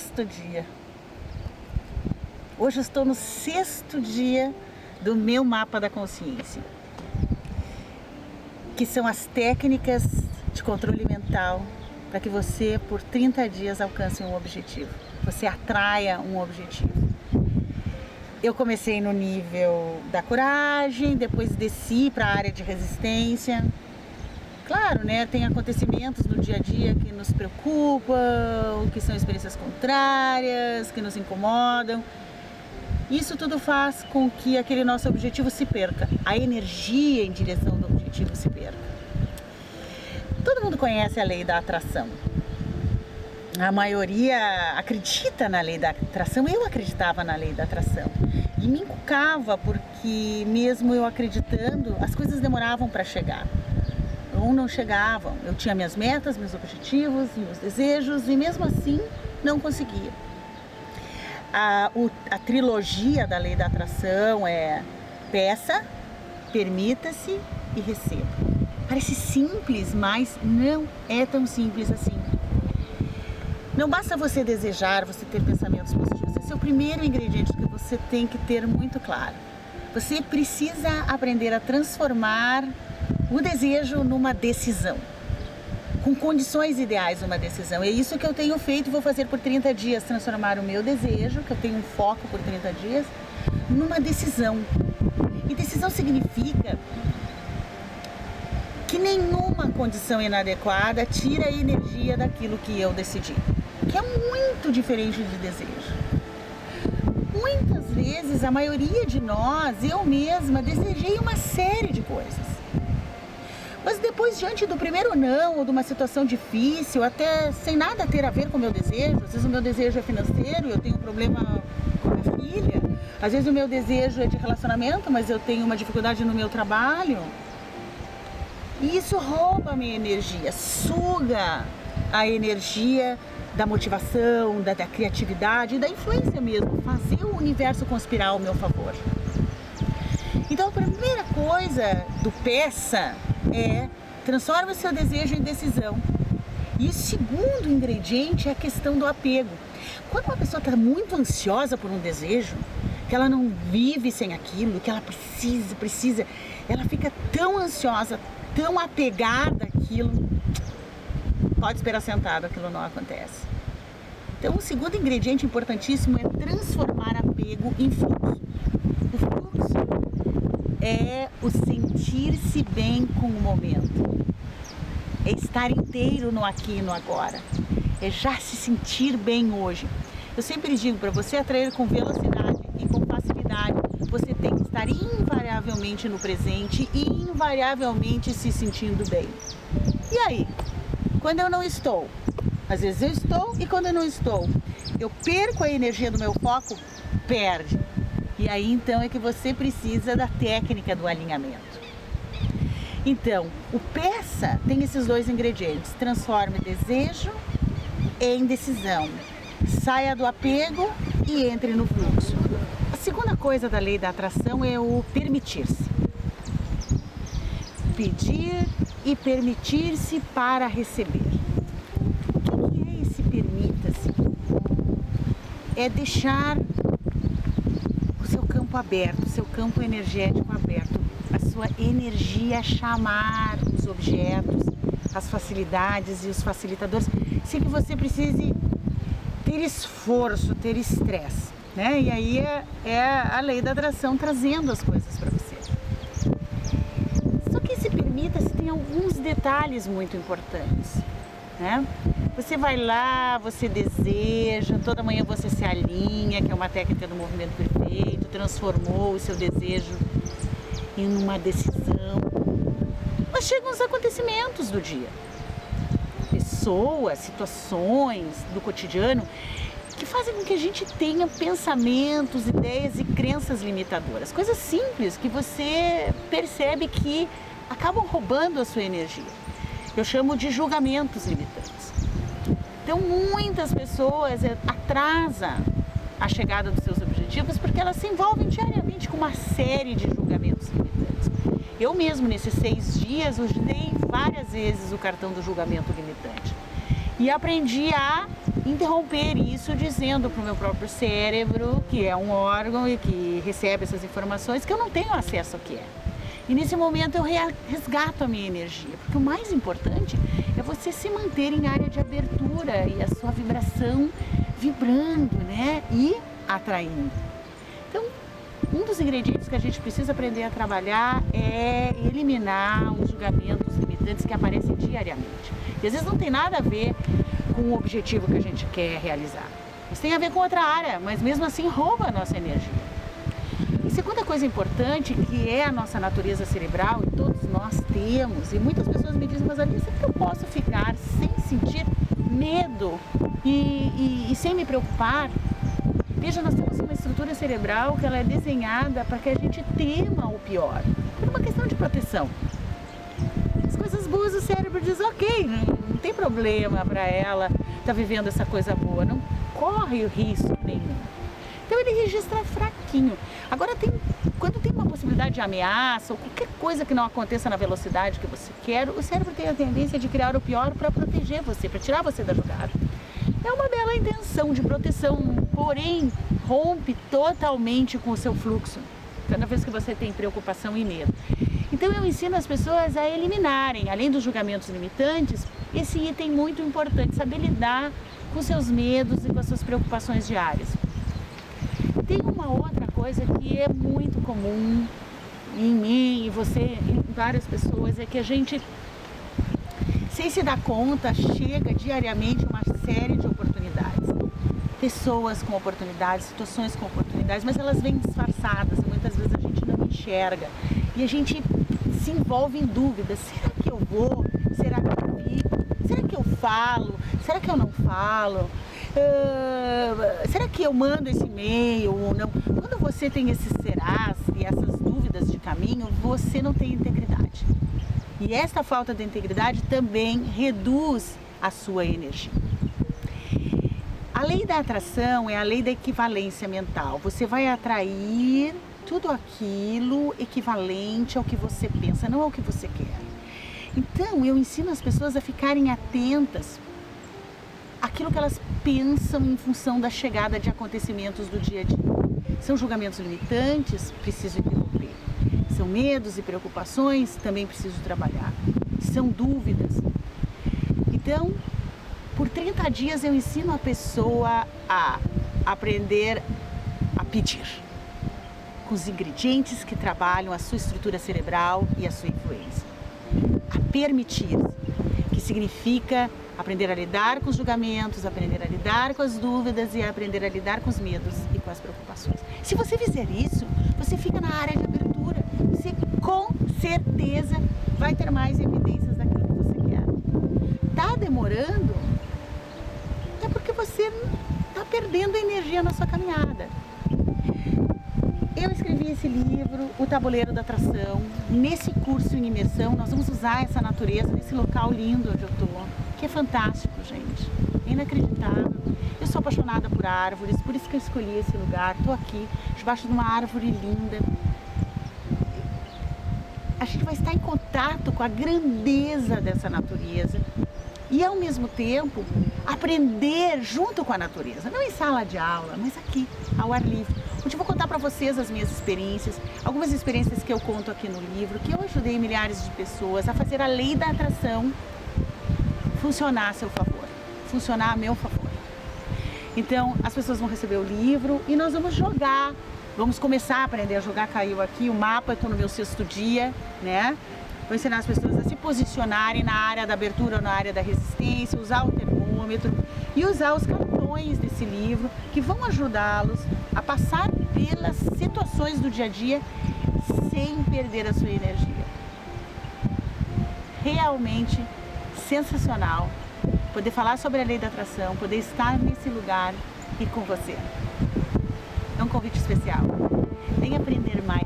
6º dia. Hoje eu estou no 6º dia do meu mapa da consciência, que são as técnicas de controle mental para que você, por 30 dias, alcance um objetivo. Você atraia um objetivo. Eu comecei no nível da coragem, depois desci para a área de resistência. Claro, né, tem acontecimentos no dia a dia que nos preocupam, que são experiências contrárias, que nos incomodam. Isso tudo faz com que aquele nosso objetivo se perca, a energia em direção do objetivo se perca. Todo mundo conhece a lei da atração. A maioria acredita na lei da atração. Eu acreditava na lei da atração e me encucava porque, mesmo eu acreditando, as coisas demoravam para chegar ou não chegavam. Eu tinha minhas metas, meus objetivos, meus desejos e mesmo assim não conseguia. A trilogia da lei da atração é peça, permita-se e receba. Parece simples, mas não é tão simples assim. Não basta você desejar, você ter pensamentos positivos. Esse é o primeiro ingrediente que você tem que ter muito claro. Você precisa aprender a transformar o desejo numa decisão, com condições ideais numa decisão. É isso que eu tenho feito e vou fazer por 30 dias, transformar o meu desejo, que eu tenho um foco por 30 dias, numa decisão. E decisão significa que nenhuma condição inadequada tira a energia daquilo que eu decidi, que é muito diferente de desejo. Muitas vezes, a maioria de nós, eu mesma, desejei uma série de coisas. Mas depois, diante do primeiro não, ou de uma situação difícil, até sem nada ter a ver com o meu desejo, às vezes o meu desejo é financeiro, eu tenho um problema com a minha filha, às vezes o meu desejo é de relacionamento, mas eu tenho uma dificuldade no meu trabalho. E isso rouba a minha energia, suga a energia da motivação, da criatividade, da influência mesmo, fazer o universo conspirar ao meu favor. Então a primeira coisa do peça é transforma o seu desejo em decisão. E o segundo ingrediente é a questão do apego. Quando uma pessoa está muito ansiosa por um desejo, que ela não vive sem aquilo, que ela precisa, ela fica tão ansiosa, tão apegada àquilo, pode esperar sentado, aquilo não acontece. Então o segundo ingrediente importantíssimo é transformar apego em fluxo. O fluxo é o sentir-se bem com o momento, é estar inteiro no aqui e no agora, é já se sentir bem hoje. Eu sempre digo, para você atrair com velocidade e com facilidade, você tem que estar invariavelmente no presente e invariavelmente se sentindo bem. E aí, quando eu não estou? Às vezes eu estou e quando eu não estou, eu perco a energia do meu foco, perde. E aí então é que você precisa da técnica do alinhamento. Então, o peça tem esses dois ingredientes: transforme desejo em decisão, saia do apego e entre no fluxo. A segunda coisa da lei da atração é o permitir-se. Pedir e permitir-se para receber. O que é esse permita-se? É deixar seu campo aberto, seu campo energético aberto, a sua energia chamar os objetos, as facilidades e os facilitadores, sem que você precise ter esforço, ter estresse, né? E aí é a lei da atração trazendo as coisas para você. Só que esse permita-se tem alguns detalhes muito importantes, né? Você vai lá, você deseja, toda manhã você se alinha, que é uma técnica do movimento perfeito, transformou o seu desejo em uma decisão. Mas chegam os acontecimentos do dia. Pessoas, situações do cotidiano que fazem com que a gente tenha pensamentos, ideias e crenças limitadoras. Coisas simples que você percebe que acabam roubando a sua energia. Eu chamo de julgamentos limitantes. Então muitas pessoas atrasam a chegada dos seus objetivos porque elas se envolvem diariamente com uma série de julgamentos limitantes. Eu mesmo, nesses 6 dias, usei várias vezes o cartão do julgamento limitante e aprendi a interromper isso dizendo para o meu próprio cérebro, que é um órgão e que recebe essas informações, que eu não tenho acesso ao que é. E nesse momento eu resgato a minha energia, porque o mais importante é você se manter em área de abertura e a sua vibração vibrando, né? E atraindo. Então, um dos ingredientes que a gente precisa aprender a trabalhar é eliminar os julgamentos limitantes que aparecem diariamente. E às vezes não tem nada a ver com o objetivo que a gente quer realizar. Isso tem a ver com outra área, mas mesmo assim rouba a nossa energia. E segunda coisa importante, que é a nossa natureza cerebral, e todos nós temos, e muitas pessoas me dizem, mas Alice, será que eu posso ficar sem sentir medo e sem me preocupar? Veja, nós temos uma estrutura cerebral que ela é desenhada para que a gente tema o pior, por uma questão de proteção. As coisas boas, o cérebro diz, ok, não tem problema para ela estar vivendo essa coisa boa, não corre o risco nenhum. Então ele registra fraquinho. Agora, quando tem uma possibilidade de ameaça ou qualquer coisa que não aconteça na velocidade que você quer, o cérebro tem a tendência de criar o pior para proteger você, para tirar você da jogada. É uma bela intenção de proteção, porém rompe totalmente com o seu fluxo, cada vez que você tem preocupação e medo. Então eu ensino as pessoas a eliminarem, além dos julgamentos limitantes, esse item muito importante, saber lidar com seus medos e com as suas preocupações diárias. Tem uma outra coisa que é muito comum em mim e você, em várias pessoas, é que a gente, sem se dar conta, chega diariamente uma série de oportunidades. Pessoas com oportunidades, situações com oportunidades, mas elas vêm disfarçadas e muitas vezes a gente não enxerga. E a gente se envolve em dúvidas. Será que eu vou? Será que eu fico? Será que eu falo? Será que eu não falo? Será que eu mando esse e-mail ou não? Quando você tem esses serás e essas dúvidas de caminho, você não tem integridade. E esta falta de integridade também reduz a sua energia. A lei da atração é a lei da equivalência mental. Você vai atrair tudo aquilo equivalente ao que você pensa, não ao que você quer. Então, eu ensino as pessoas a ficarem atentas àquilo que elas pensam em função da chegada de acontecimentos do dia a dia. São julgamentos limitantes, preciso interromper. São medos e preocupações, também preciso trabalhar. São dúvidas. Então, por 30 dias eu ensino a pessoa a aprender a pedir, com os ingredientes que trabalham a sua estrutura cerebral e a sua influência. A permitir, que significa aprender a lidar com os julgamentos, aprender a lidar com as dúvidas e aprender a lidar com os medos e com as preocupações. Se você fizer isso, você fica na área de abertura. Você com certeza vai ter mais evidências daquilo que você quer. Tá demorando? É porque você está perdendo energia na sua caminhada. Eu escrevi esse livro, O Tabuleiro da Atração. Nesse curso em imersão, nós vamos usar essa natureza nesse local lindo onde eu estou, que é fantástico, gente. É inacreditável. Eu sou apaixonada por árvores, por isso que eu escolhi esse lugar. Estou aqui, debaixo de uma árvore linda. A gente vai estar em contato com a grandeza dessa natureza e, ao mesmo tempo, aprender junto com a natureza. Não em sala de aula, mas aqui, ao ar livre. Onde eu vou contar para vocês as minhas experiências, algumas experiências que eu conto aqui no livro, que eu ajudei milhares de pessoas a fazer a lei da atração funcionar a seu favor, funcionar a meu favor. Então, as pessoas vão receber o livro e nós vamos jogar. Vamos começar a aprender a jogar, caiu aqui o mapa, eu estou no meu 6º dia, né? Vou ensinar as pessoas a se posicionarem na área da abertura ou na área da resistência, usar o termômetro e usar os cartões desse livro que vão ajudá-los a passar pelas situações do dia a dia sem perder a sua energia. Realmente sensacional poder falar sobre a lei da atração, poder estar nesse lugar e com você. É um convite especial. Venha aprender mais